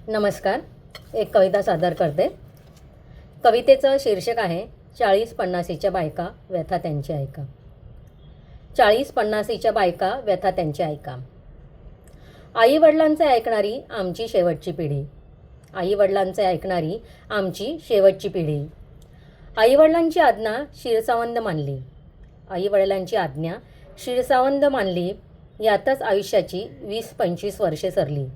नमस्कार. एक कविता सादर करते. कवितेचं शीर्षक आहे 40-50च्या बायका व्यथा त्यांची ऐका. 40-50च्या बायका व्यथा त्यांची ऐका. आईवडिलांचे ऐकणारी आमची शेवटची पिढी. आईवडिलांचे ऐकणारी आमची शेवटची पिढी. आईवडिलांची आज्ञा शिरसावंद मानली. आईवडिलांची आज्ञा शिरसावंद मानली. यातच आयुष्याची 20-25 वर्षे सरली.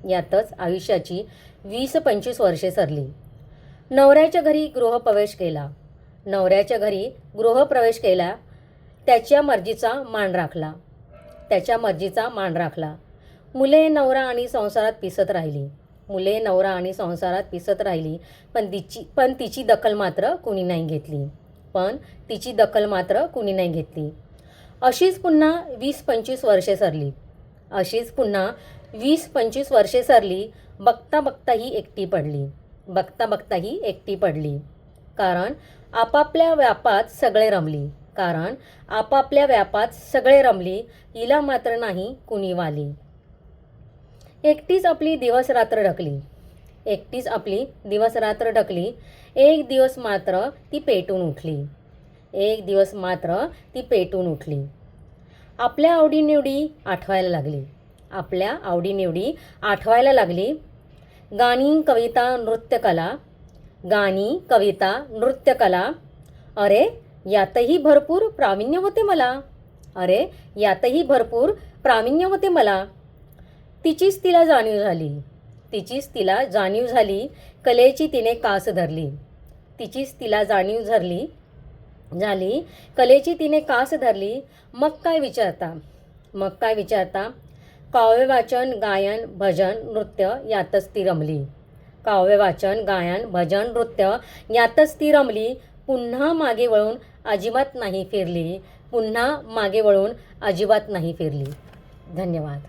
यातच आयुष्याची 20-25 वर्षे सरली. नवऱ्याच्या घरी गृहप्रवेश केला. नवऱ्याच्या घरी गृहप्रवेश केला. त्याच्या मर्जीचा मान राखला. त्याच्या मर्जीचा मान राखला. मुले नवरा आणि संसारात पिसत राहिली. मुले नवरा आणि संसारात पिसत राहिली. पण तिची दखल मात्र कुणी नाही घेतली. पण तिची दखल मात्र कुणी नाही घेतली. अशीच पुन्हा 20-25 वर्षे सरली. अशीच पुन्हा 20-25 वर्षे सरली. बघता बघता ही एकटी पडली. बघता बघता ही एकटी पडली. कारण आपापल्या व्यापात सगळे रमली. कारण आपापल्या व्यापात सगळे रमली. हिला मात्र नाही कुणी वाली. एकटीच आपली दिवसरात्र ढकली. एकटीच आपली दिवसरात्र ढकली. एक दिवस मात्र ती पेटून उठली. एक दिवस मात्र ती पेटून उठली. आपल्या आवडीनिवडी आठवायला लागली. आपल्या आवडीनिवडी आठवायला लागली. गाणी, कविता, नृत्यकला. गाणी, कविता, नृत्यकला. अरे यातही भरपूर प्रावीण्य होते मला. अरे यातही भरपूर प्रावीण्य होते मला. तिचीच तिला जाणीव झाली. तिचीच तिला जाणीव झाली. कलेची तिने कास धरली. तिचीच तिला जाणीव झाली. कलेची तिने कास धरली. मग काय विचारता. मग काय विचारता. काव्य वाचन, गायन, भजन, नृत्य यातच ती रमली. काव्य वाचन, गायन, भजन, नृत्य यातच ती रमली. पुन्हा मागे वळून अजिबात नाही फिरली. पुन्हा मागे वळून अजिबात नाही फिरली. धन्यवाद.